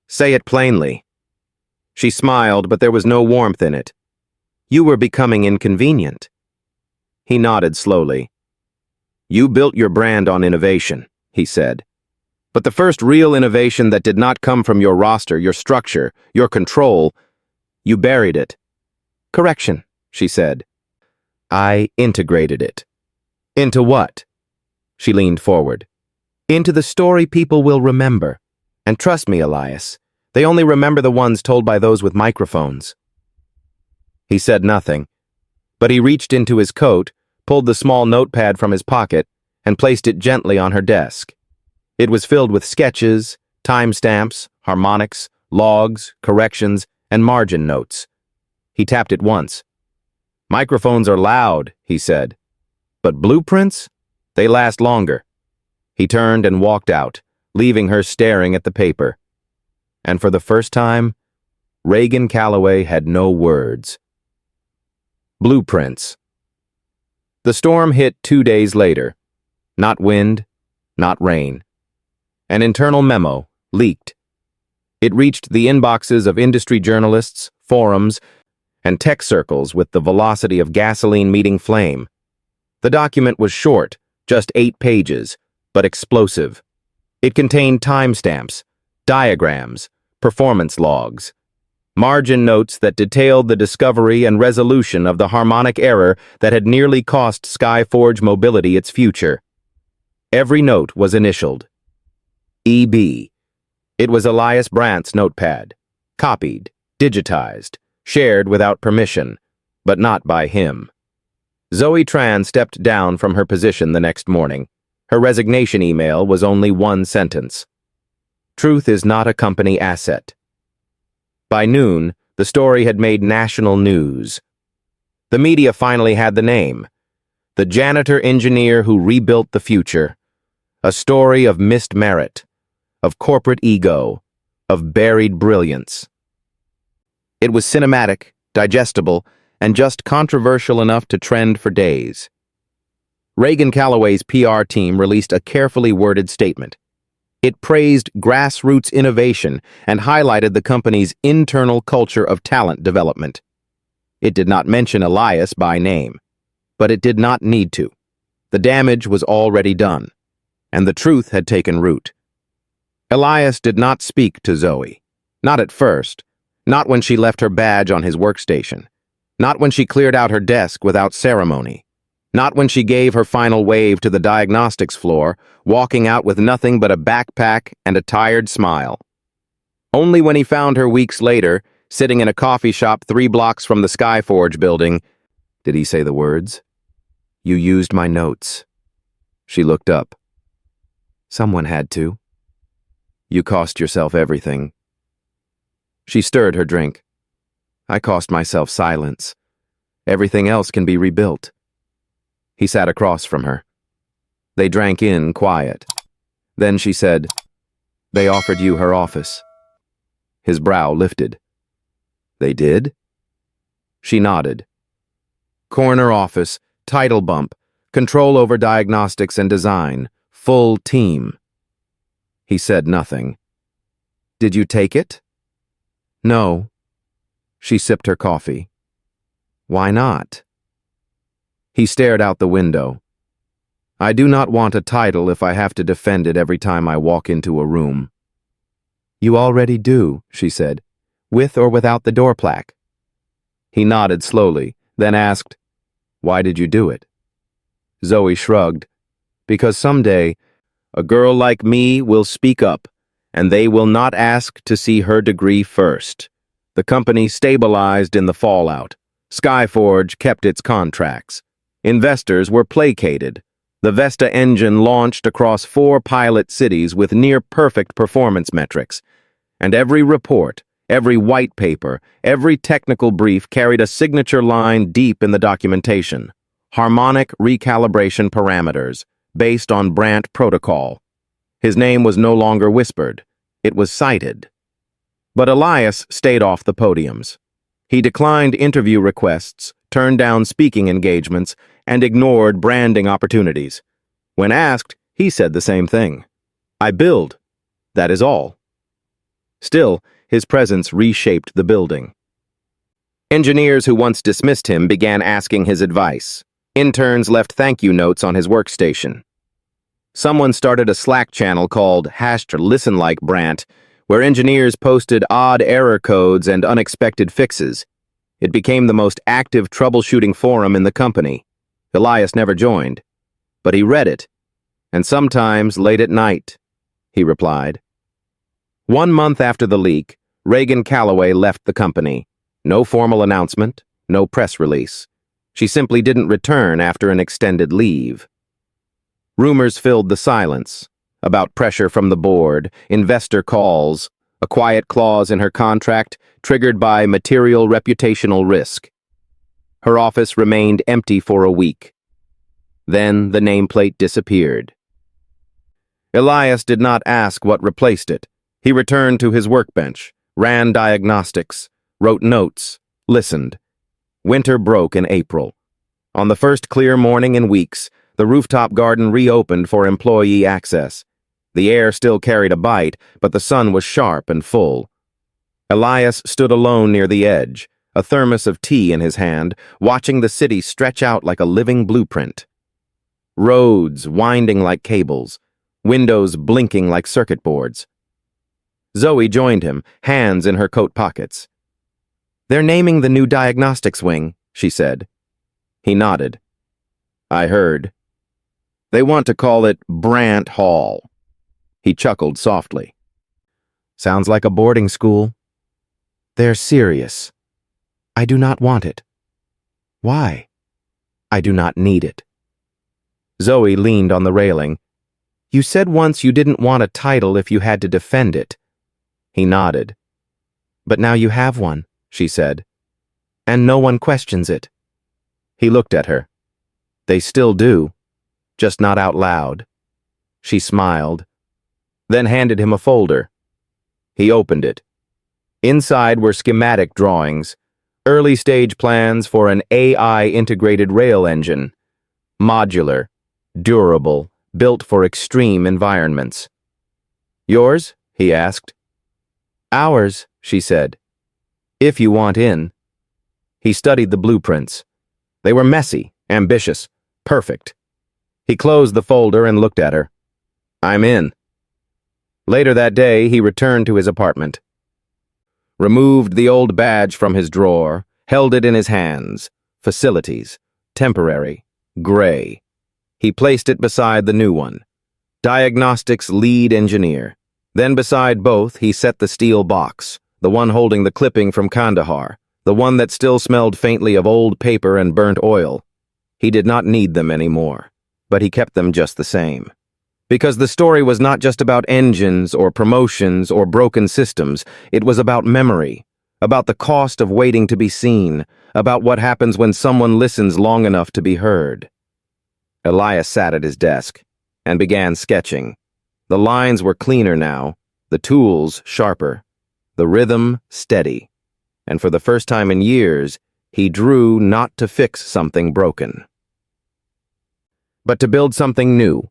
Speaker 1: Say it plainly. She smiled, but there was no warmth in it. You were becoming inconvenient. He nodded slowly. You built your brand on innovation, he said. But the first real innovation that did not come from your roster, your structure, your control, you buried it. Correction, she said. I integrated it. Into what? She leaned forward. Into the story people will remember. And trust me, Elias, they only remember the ones told by those with microphones. He said nothing, but he reached into his coat, pulled the small notepad from his pocket, and placed it gently on her desk. It was filled with sketches, timestamps, harmonics, logs, corrections, and margin notes. He tapped it once. Microphones are loud, he said. But blueprints? They last longer. He turned and walked out, leaving her staring at the paper. And for the first time, Reagan Calloway had no words. Blueprints. The storm hit 2 days later. Not wind, not rain. An internal memo leaked. It reached the inboxes of industry journalists, forums, and tech circles with the velocity of gasoline meeting flame. The document was short, just 8 pages, but explosive. It contained timestamps, diagrams, performance logs, margin notes that detailed the discovery and resolution of the harmonic error that had nearly cost Skyforge Mobility its future. Every note was initialed. EB. It was Elias Brandt's notepad, copied, digitized, shared without permission, but not by him. Zoe Tran stepped down from her position the next morning. Her resignation email was only one sentence. Truth is not a company asset. By noon, the story had made national news. The media finally had the name. The janitor engineer who rebuilt the future. A story of missed merit, of corporate ego, of buried brilliance. It was cinematic, digestible, and just controversial enough to trend for days. Reagan Calloway's PR team released a carefully worded statement. It praised grassroots innovation and highlighted the company's internal culture of talent development. It did not mention Elias by name, but it did not need to. The damage was already done, and the truth had taken root. Elias did not speak to Zoe. Not at first. Not when she left her badge on his workstation. Not when she cleared out her desk without ceremony. Not when she gave her final wave to the diagnostics floor, walking out with nothing but a backpack and a tired smile. Only when he found her weeks later, sitting in a coffee shop 3 blocks from the Skyforge building, did he say the words, "You used my notes." She looked up. "Someone had to. You cost yourself everything." She stirred her drink. "I cost myself silence. Everything else can be rebuilt." He sat across from her. They drank in quiet. Then she said, "They offered you her office." His brow lifted. "They did?" She nodded. "Corner office, title bump, control over diagnostics and design, full team." He said nothing. "Did you take it?" "No." She sipped her coffee. "Why not?" He stared out the window. "I do not want a title if I have to defend it every time I walk into a room." "You already do," she said, "with or without the door plaque." He nodded slowly, then asked, "Why did you do it?" Zoe shrugged. "Because someday, a girl like me will speak up, and they will not ask to see her degree first." The company stabilized in the fallout. Skyforge kept its contracts. Investors were placated. The Vesta engine launched across 4 pilot cities with near-perfect performance metrics. And every report, every white paper, every technical brief carried a signature line deep in the documentation. Harmonic recalibration parameters, based on Brandt protocol. His name was no longer whispered. It was cited. But Elias stayed off the podiums. He declined interview requests, turned down speaking engagements, and ignored branding opportunities. When asked, he said the same thing. "I build. That is all." Still, his presence reshaped the building. Engineers who once dismissed him began asking his advice. Interns left thank you notes on his workstation. Someone started a Slack channel called #ListenLikeBrandt, where engineers posted odd error codes and unexpected fixes. It became the most active troubleshooting forum in the company. Elias never joined, but he read it, and sometimes late at night, he replied. 1 month after the leak, Reagan Calloway left the company. No formal announcement, no press release. She simply didn't return after an extended leave. Rumors filled the silence about pressure from the board, investor calls, a quiet clause in her contract triggered by material reputational risk. Her office remained empty for a week. Then the nameplate disappeared. Elias did not ask what replaced it. He returned to his workbench, ran diagnostics, wrote notes, listened. Winter broke in April. On the first clear morning in weeks, the rooftop garden reopened for employee access. The air still carried a bite, but the sun was sharp and full. Elias stood alone near the edge, a thermos of tea in his hand, watching the city stretch out like a living blueprint. roads winding like cables, windows blinking like circuit boards. Zoe joined him, hands in her coat pockets. "They're naming the new diagnostics wing," she said. He nodded. "I heard. They want to call it Brant Hall." He chuckled softly. "Sounds like a boarding school." "They're serious. I do not want it." "Why?" "I do not need it." Zoe leaned on the railing. "You said once you didn't want a title if you had to defend it." He nodded. "But now you have one," she said. "And no one questions it." He looked at her. "They still do, just not out loud." She smiled, then handed him a folder. He opened it. Inside were schematic drawings, early-stage plans for an AI-integrated rail engine. Modular, durable, built for extreme environments. "Yours?" he asked. "Ours," she said. "If you want in." He studied the blueprints. They were messy, ambitious, perfect. He closed the folder and looked at her. "I'm in." Later that day, he returned to his apartment. Removed the old badge from his drawer, held it in his hands. Facilities. Temporary. Gray. He placed it beside the new one. Diagnostics lead engineer. Then beside both, he set the steel box, the one holding the clipping from Kandahar, the one that still smelled faintly of old paper and burnt oil. He did not need them anymore, but he kept them just the same. Because the story was not just about engines or promotions or broken systems, it was about memory, about the cost of waiting to be seen, about what happens when someone listens long enough to be heard. Elias sat at his desk and began sketching. The lines were cleaner now, the tools sharper, the rhythm steady, and for the first time in years, he drew not to fix something broken, but to build something new.